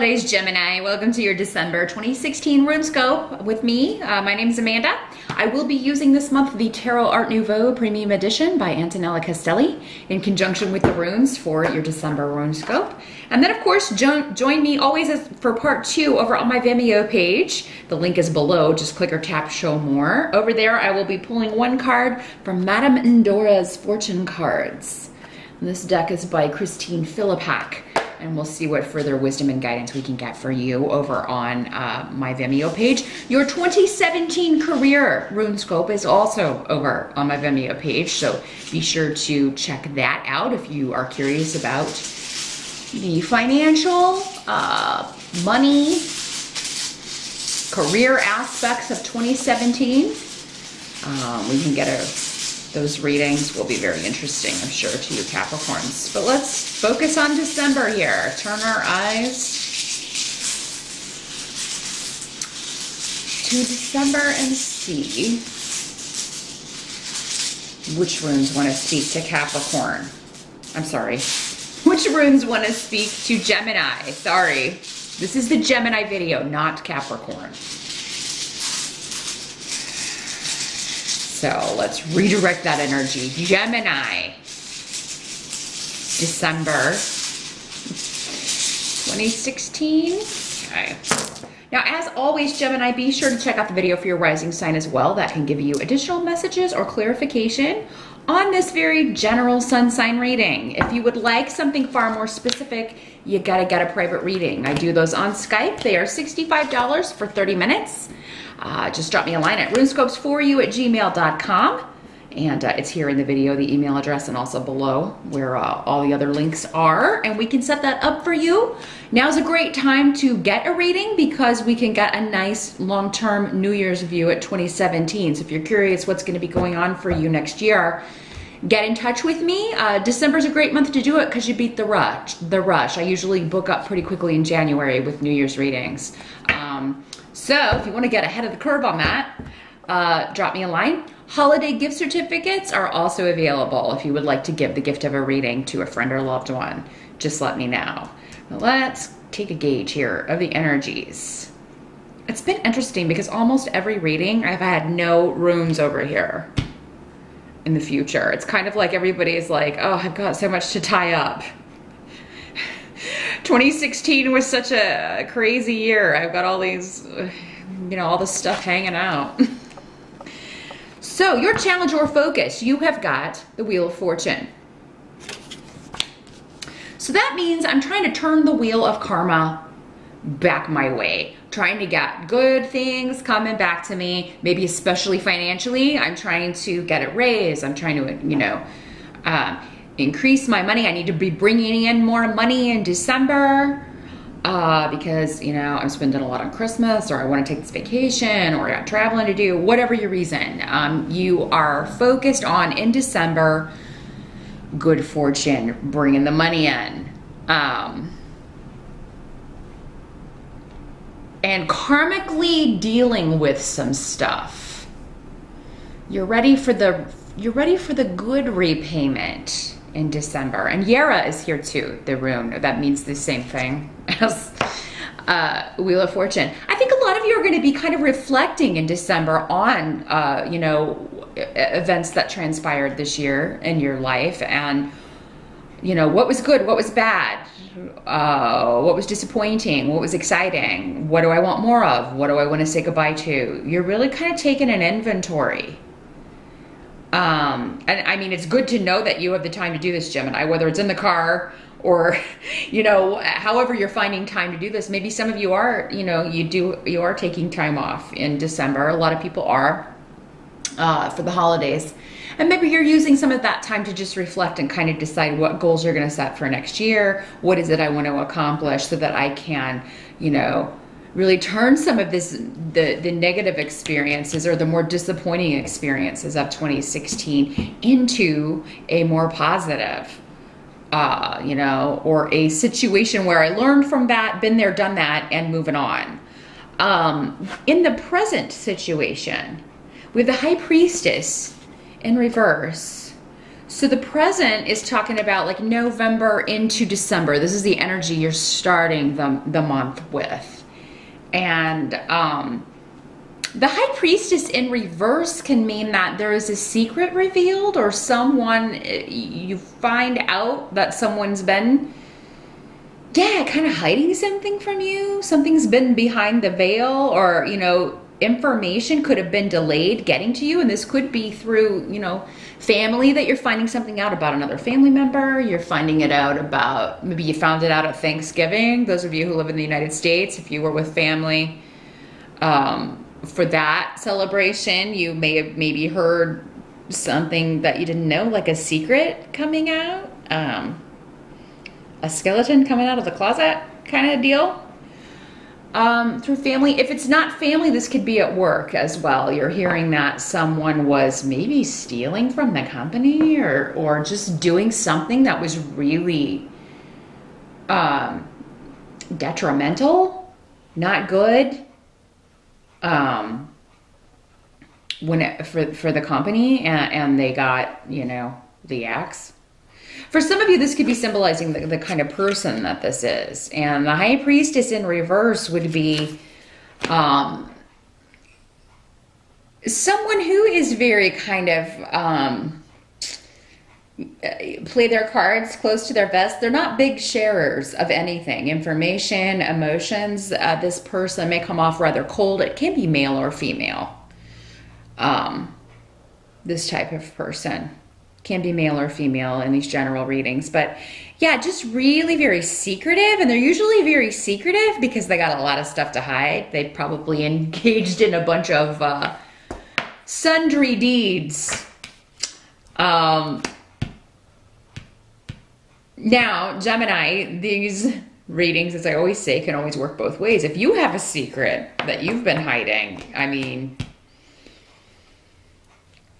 holidays, Gemini. Welcome to your December 2016 RuneScope with me. My name is Amanda. I will be using this month the Tarot Art Nouveau Premium Edition by Antonella Castelli in conjunction with the runes for your December RuneScope. And then, of course, join me always for part 2 over on my Vimeo page. The link is below. Just click or tap show more. Over there, I will be pulling one card from Madame Endora's Fortune Cards. And this deck is by Christine Philippak. And we'll see what further wisdom and guidance we can get for you over on my Vimeo page. Your 2017 Career RuneScope is also over on my Vimeo page, so be sure to check that out if you are curious about the financial, money, career aspects of 2017. We can get those readings will be very interesting, I'm sure, to you Capricorns. But let's focus on December here. Turn our eyes to December and see which runes want to speak to Capricorn. I'm sorry. Which runes want to speak to Gemini? Sorry. This is the Gemini video, not Capricorn. So let's redirect that energy. Gemini, December 2016. Okay. Now, as always, Gemini, be sure to check out the video for your rising sign as well. That can give you additional messages or clarification on this very general sun sign reading. If you would like something far more specific, you gotta get a private reading. I do those on Skype. They are $65 for 30 minutes. Just drop me a line at runescopesforyou@gmail.com. And it's here in the video, the email address, and also below where all the other links are. And we can set that up for you. Now's a great time to get a reading because we can get a nice long-term New Year's view at 2017. So if you're curious what's going to be going on for you next year, get in touch with me. December's a great month to do it because you beat the rush. I usually book up pretty quickly in January with New Year's readings. So if you want to get ahead of the curve on that, drop me a line. Holiday gift certificates are also available if you would like to give the gift of a reading to a friend or loved one. Just let me know. Let's take a gauge here of the energies. It's been interesting because almost every reading I've had no runes over here in the future. It's kind of like everybody is like, oh, I've got so much to tie up. 2016 was such a crazy year. I've got all these, all this stuff hanging out. So your challenge or focus, you have got the Wheel of Fortune. So that means I'm trying to turn the wheel of karma back my way, trying to get good things coming back to me, maybe especially financially. I'm trying to get it raised. I'm trying to, increase my money. I need to be bringing in more money in December because, I'm spending a lot on Christmas, or I want to take this vacation, or I got traveling to do, whatever your reason. You are focused on, in December, good fortune, bringing the money in. And karmically dealing with some stuff. You're ready for the good repayment in December. And Yara is here too, the rune. That means the same thing as Wheel of Fortune. I think a lot of you are going to be kind of reflecting in December on, events that transpired this year in your life, and, what was good, what was bad, what was disappointing, what was exciting, what do I want more of, what do I want to say goodbye to. You're really kind of taking an inventory. And I mean, it's good to know that you have the time to do this, Gemini, whether it's in the car or, however you're finding time to do this. Maybe some of you are, you are taking time off in December. A lot of people are, for the holidays. And maybe you're using some of that time to just reflect and kind of decide what goals you're going to set for next year. What is it I want to accomplish so that I can, really turn some of this, the negative experiences or the more disappointing experiences of 2016 into a more positive, or a situation where I learned from that, been there, done that, and moving on. In the present situation, with the High Priestess in reverse. So the present is talking about like November into December. This is the energy you're starting the month with. And the High Priestess in reverse can mean that there is a secret revealed, or someone, you find out that someone's been, yeah, kind of hiding something from you. Something's been behind the veil, or, you know, information could have been delayed getting to you. And this could be through, you know, family, that you're finding something out about another family member. You're finding it out about, maybe you found it out at Thanksgiving. Those of you who live in the United States, if you were with family, for that celebration, you may have maybe heard something that you didn't know, like a secret coming out, a skeleton coming out of the closet kind of deal. Through family. If it's not family, this could be at work as well. You're hearing that someone was maybe stealing from the company, or just doing something that was really detrimental, not good. For the company, and they got, you know, the axe. For some of you, this could be symbolizing the kind of person that this is. And the High Priestess in reverse would be someone who is very kind of play their cards close to their vest. They're not big sharers of anything, information, emotions. This person may come off rather cold. It can be male or female. This type of person can be male or female in these general readings. But yeah, just really very secretive. And they're usually very secretive because they got a lot of stuff to hide. They probably engaged in a bunch of sundry deeds. Now, Gemini, these readings, as I always say, can always work both ways. If you have a secret that you've been hiding, I mean,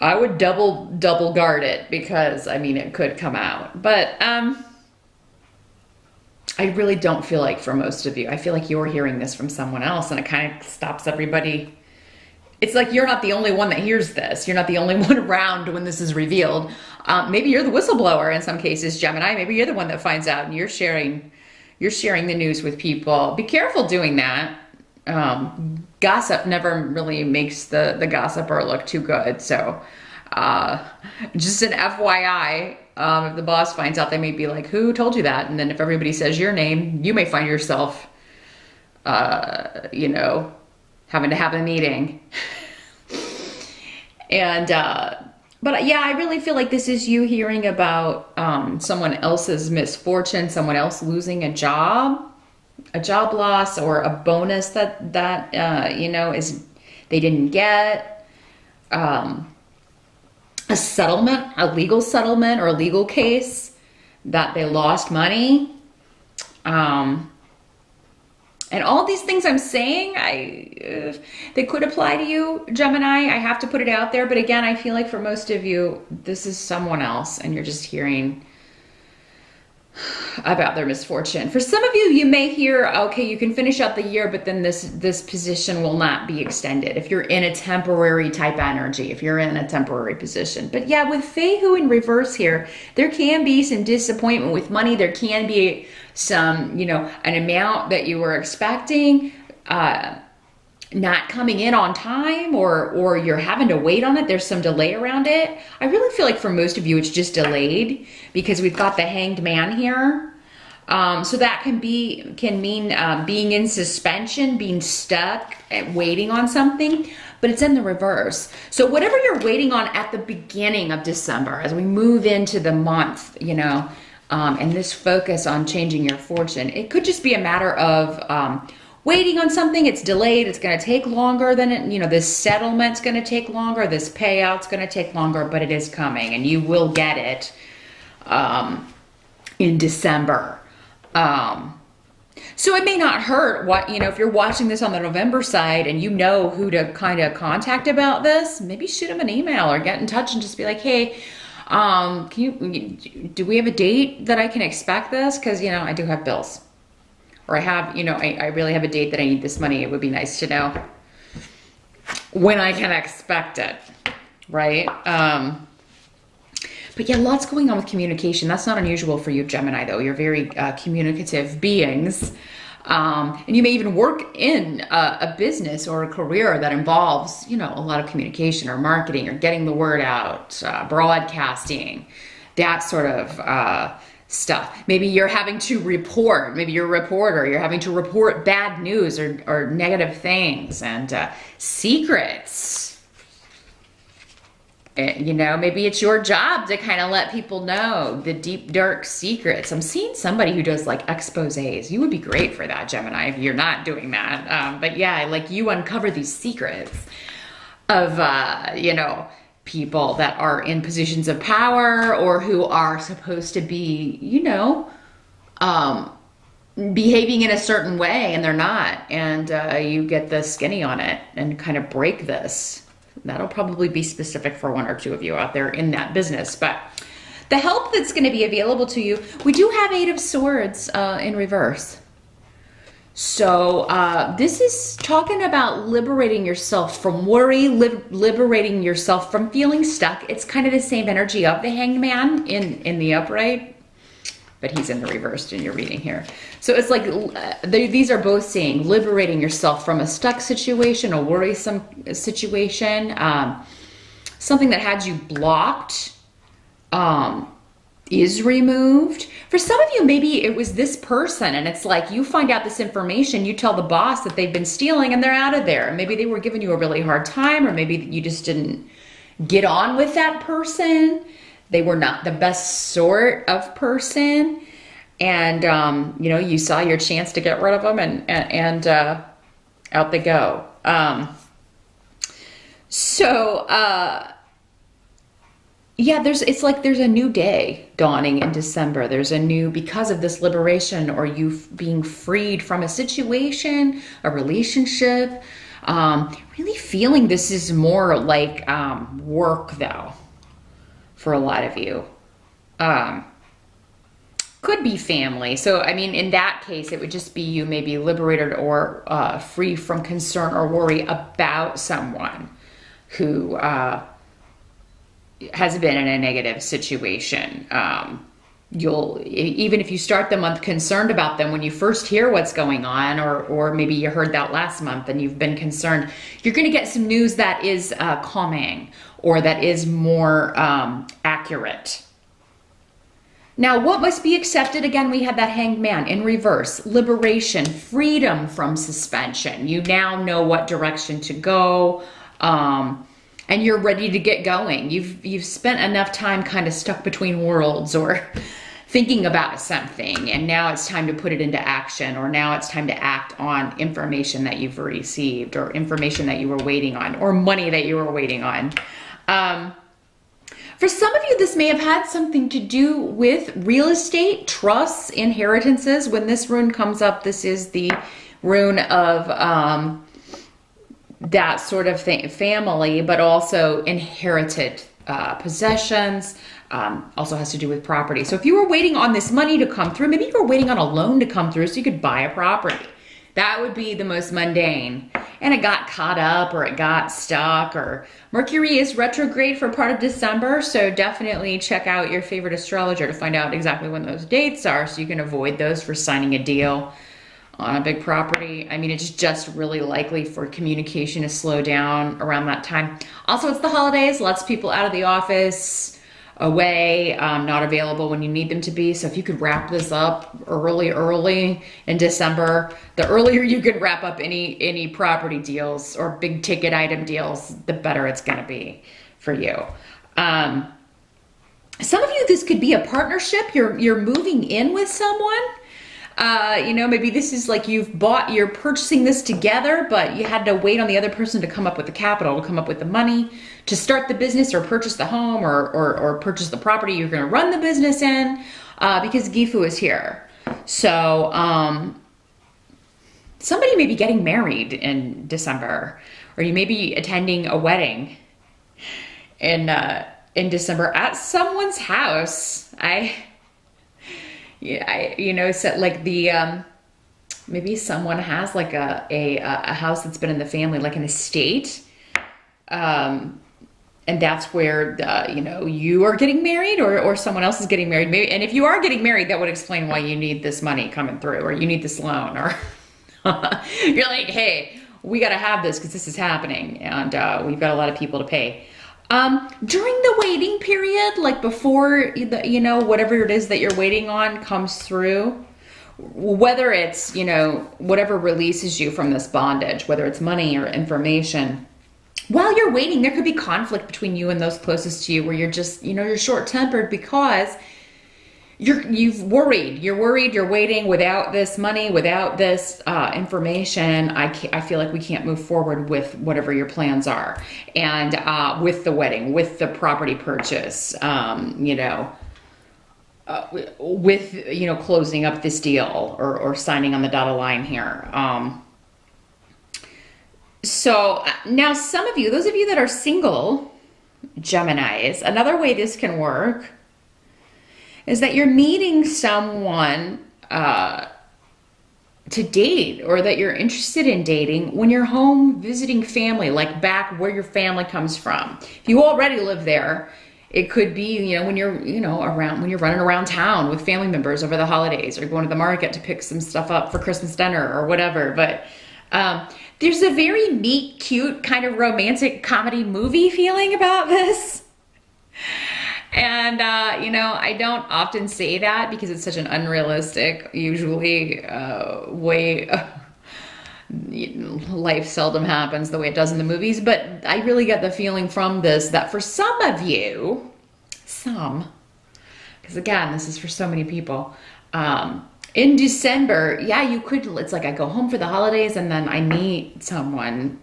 I would double guard it, because, I mean, it could come out. But I really don't feel like, for most of you, I feel like you're hearing this from someone else, and it kind of stops everybody. It's like you're not the only one that hears this. You're not the only one around when this is revealed. Maybe you're the whistleblower in some cases, Gemini. Maybe you're the one that finds out, and you're sharing the news with people. Be careful doing that. Gossip never really makes the gossiper look too good. So just an FYI, if the boss finds out, they may be like, who told you that? And then if everybody says your name, you may find yourself, you know, having to have a meeting. And, but yeah, I really feel like this is you hearing about someone else's misfortune, someone else losing a job loss, or a bonus that you know, they didn't get, a settlement, a legal settlement or a legal case that they lost money. And all these things I'm saying, they could apply to you, Gemini. I have to put it out there. But again, I feel like for most of you, this is someone else, and you're just hearing about their misfortune. For some of you, you may hear, okay, you can finish out the year, but then this position will not be extended. If you're in a temporary type energy, if you're in a temporary position. But yeah, with Fehu in reverse here, there can be some disappointment with money. There can be some, you know, an amount that you were expecting, not coming in on time, or you're having to wait on it. There's some delay around it. I really feel like for most of you, it's just delayed, because we've got the Hanged Man here. So that can mean being in suspension, being stuck, waiting on something, but it's in the reverse. So whatever you're waiting on at the beginning of December, as we move into the month, you know, and this focus on changing your fortune, it could just be a matter of waiting on something. It's delayed. It's going to take longer than it, you know, this settlement's going to take longer. This payout's going to take longer, but it is coming, and you will get it in December. So it may not hurt, what, you know, if you're watching this on the November side and you know who to kind of contact about this, maybe shoot them an email or get in touch and just be like, hey, do we have a date that I can expect this? Because, you know, I do have bills. Or I have, you know, I really have a date that I need this money. It would be nice to know when I can expect it, right? But yeah, lots going on with communication. That's not unusual for you, Gemini, though. You're very communicative beings. And you may even work in a business or a career that involves, you know, a lot of communication or marketing or getting the word out, broadcasting, that sort of stuff. Maybe you're having to report, maybe you're a reporter, you're having to report bad news or negative things and secrets. You know, maybe it's your job to kind of let people know the deep, dark secrets. I'm seeing somebody who does like exposés. You would be great for that, Gemini, if you're not doing that. But yeah, like you uncover these secrets of, you know, people that are in positions of power or who are supposed to be, you know, behaving in a certain way and they're not. And you get the skinny on it and kind of break this. That'll probably be specific for one or two of you out there in that business. But the help that's going to be available to you, we do have Eight of Swords in reverse. So this is talking about liberating yourself from worry, liberating yourself from feeling stuck. It's kind of the same energy of the Hanged Man in the upright, but he's in the reversed in your reading here. So it's like these are both saying liberating yourself from a stuck situation, a worrisome situation, something that had you blocked is removed. For some of you, maybe it was this person and it's like you find out this information, you tell the boss that they've been stealing and they're out of there. Maybe they were giving you a really hard time, or maybe you just didn't get on with that person. They were not the best sort of person. And, you know, you saw your chance to get rid of them and out they go. Yeah, it's like there's a new day dawning in December. There's a new, because of this liberation or you being freed from a situation, a relationship, really feeling this is more like work though, for a lot of you. Could be family. So, I mean, in that case, it would just be you maybe liberated or free from concern or worry about someone who has been in a negative situation. You'll, even if you start the month concerned about them, when you first hear what's going on, or maybe you heard that last month and you've been concerned, you're going to get some news that is calming or that is more accurate. Now, what must be accepted? Again, we had that Hanged Man in reverse. Liberation, freedom from suspension. You now know what direction to go, and you're ready to get going. You've spent enough time kind of stuck between worlds or thinking about something, and now it's time to put it into action, or now it's time to act on information that you've received, or information that you were waiting on, or money that you were waiting on. For some of you, this may have had something to do with real estate, trusts, inheritances. When this rune comes up, this is the rune of that sort of thing, family, but also inherited possessions. Also has to do with property. So if you were waiting on this money to come through, maybe you were waiting on a loan to come through so you could buy a property. That would be the most mundane. And it got caught up or it got stuck, or Mercury is retrograde for part of December. So definitely check out your favorite astrologer to find out exactly when those dates are so you can avoid those for signing a deal on a big property. I mean, it's just really likely for communication to slow down around that time. Also, it's the holidays, lots of people out of the office, away, not available when you need them to be. So if you could wrap this up early in December, the earlier you can wrap up any property deals or big ticket item deals, the better it's going to be for you. Some of you, this could be a partnership. You're moving in with someone. You know, maybe this is like you're purchasing this together, but you had to wait on the other person to come up with the capital, to come up with the money to start the business or purchase the home or purchase the property you're going to run the business in, because Gifu is here. So, somebody may be getting married in December, or you may be attending a wedding in December at someone's house. You know, so like maybe someone has like a house that's been in the family, like an estate. And that's where, you know, you are getting married or someone else is getting married. Maybe, and if you are getting married, that would explain why you need this money coming through, or you need this loan, or you're like, hey, we got to have this because this is happening, and we've got a lot of people to pay. During the waiting period, like before, you know, whatever it is that you're waiting on comes through, whether it's, you know, whatever releases you from this bondage, whether it's money or information, while you're waiting, there could be conflict between you and those closest to you where you're just, you know, you're short-tempered because you're worried, you're waiting without this money, without this information. I feel like we can't move forward with whatever your plans are. And with the wedding, with the property purchase, you know, with, you know, closing up this deal or signing on the dotted line here. So now some of you, those of you that are single Geminis, another way this can work is that you're meeting someone to date, or that you're interested in dating when you're home visiting family, like back where your family comes from. If you already live there, it could be, you know, when you're, you know, when you're running around town with family members over the holidays, or going to the market to pick some stuff up for Christmas dinner or whatever. But there's a very neat, cute, kind of romantic comedy movie feeling about this. And, you know, I don't often say that because it's such an unrealistic, usually, way, life seldom happens the way it does in the movies. But I really get the feeling from this that for some of you, because again, this is for so many people, in December, yeah, you could, it's like I go home for the holidays and then I meet someone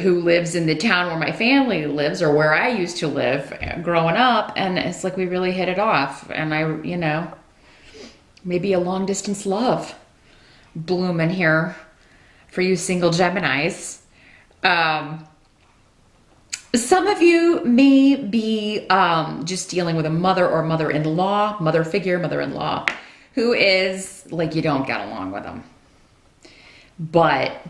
who lives in the town where my family lives, or where I used to live growing up, and it's like we really hit it off, and I, you know, maybe a long distance love blooming here for you single Geminis. Some of you may be just dealing with a mother or mother-in-law, mother figure, mother-in-law, who is like, you don't get along with them, but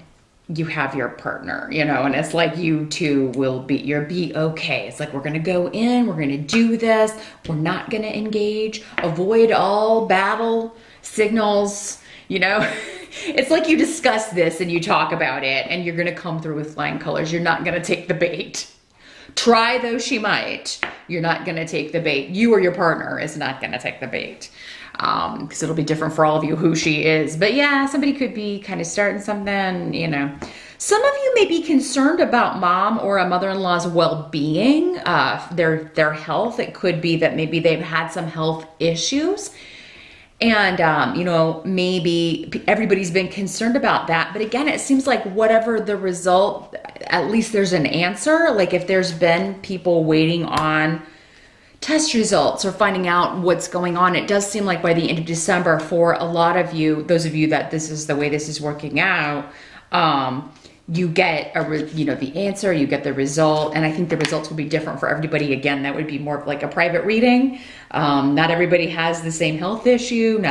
you have your partner, you know, and it's like you two will be okay. It's like, we're going to go in, we're going to do this. We're not going to engage, avoid all battle signals, you know. It's like you discuss this and you talk about it, and you're going to come through with flying colors. You're not going to take the bait. Try though she might. You're not going to take the bait. You or your partner is not going to take the bait. Because it'll be different for all of you who she is. But yeah, somebody could be kind of starting something, you know. Some of you may be concerned about mom or a mother-in-law's well-being, their health. It could be that maybe they've had some health issues. And, you know, maybe everybody's been concerned about that. But again, it seems like whatever the result, at least there's an answer. Like if there's been people waiting on test results or finding out what's going on, it does seem like by the end of December, for a lot of you, those of you that this is the way this is working out, you get the answer, you get the result, and I think the results will be different for everybody. Again, that would be more of like a private reading. Not everybody has the same health issue.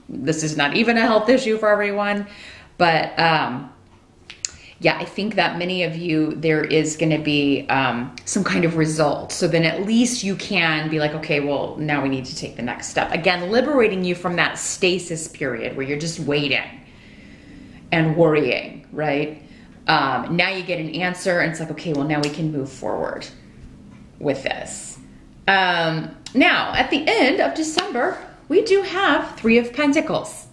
This is not even a health issue for everyone, but yeah, I think that many of you, there is going to be some kind of result. So then at least you can be like, okay, well, now we need to take the next step. Again, liberating you from that stasis period where you're just waiting and worrying, right? Now you get an answer, and it's like, okay, well, now we can move forward with this. Now, at the end of December, we do have Three of Pentacles.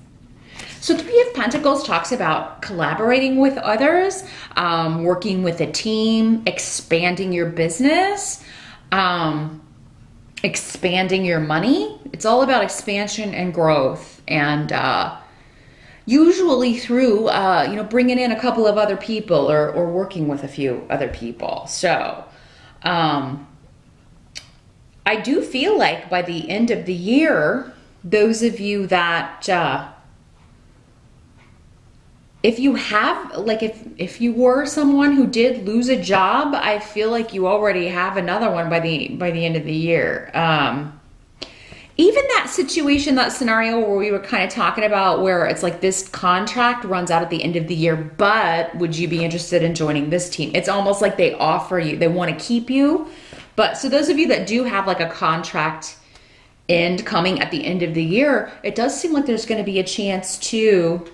So Three of Pentacles talks about collaborating with others, working with a team, expanding your business, expanding your money. It's all about expansion and growth, and usually through, you know, bringing in a couple of other people or working with a few other people. So I do feel like by the end of the year, those of you that if you have, like, if you were someone who did lose a job, I feel like you already have another one by the end of the year. even that situation, that scenario where we were kind of talking about where it's like this contract runs out at the end of the year, but would you be interested in joining this team? It's almost like they offer you, they want to keep you. But so those of you that do have like a contract end coming at the end of the year, it does seem like there's going to be a chance to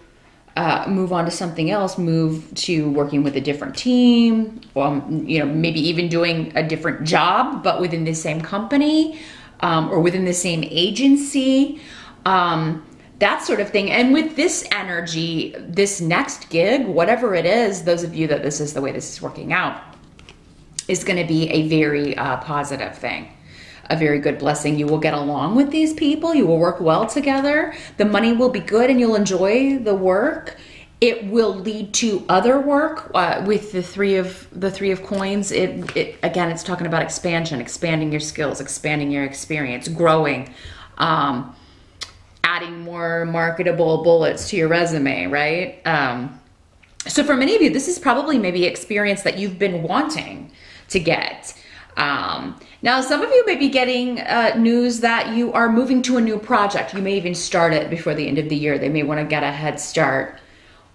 move on to something else, move to working with a different team, you know, maybe even doing a different job, but within the same company. Or within the same agency, that sort of thing. And with this energy, this next gig, whatever it is, those of you that this is the way this is working out, is going to be a very positive thing, a very good blessing. You will get along with these people. You will work well together. The money will be good and you'll enjoy the work. It will lead to other work with the three of coins. It again, it's talking about expansion, expanding your skills, expanding your experience, growing, adding more marketable bullets to your resume, right? So for many of you, this is probably maybe experience that you've been wanting to get. Now, some of you may be getting news that you are moving to a new project. You may even start it before the end of the year. They may want to get a head start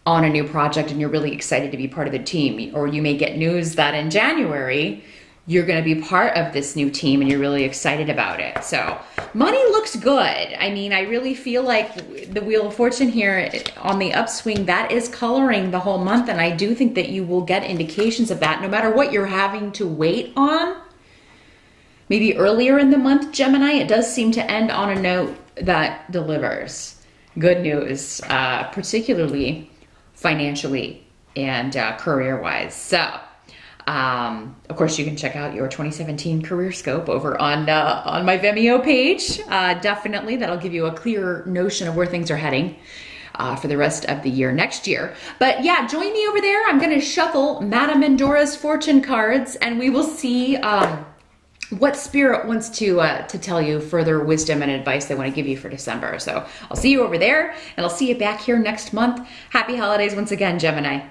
on a new project and you're really excited to be part of the team. Or you may get news that in January, you're going to be part of this new team and you're really excited about it. So money looks good. I mean, I really feel like the Wheel of Fortune here on the upswing, that is coloring the whole month. And I do think that you will get indications of that no matter what you're having to wait on. Maybe earlier in the month, Gemini, it does seem to end on a note that delivers good news, particularly financially and career-wise. So, of course, you can check out your 2017 CareerScope over on my Vimeo page. Definitely, that'll give you a clear notion of where things are heading for the rest of the year next year. But yeah, join me over there. I'm going to shuffle Madame Endora's fortune cards, and we will see what Spirit wants to tell you, further wisdom and advice they want to give you for December. So I'll see you over there, and I'll see you back here next month. Happy holidays once again, Gemini.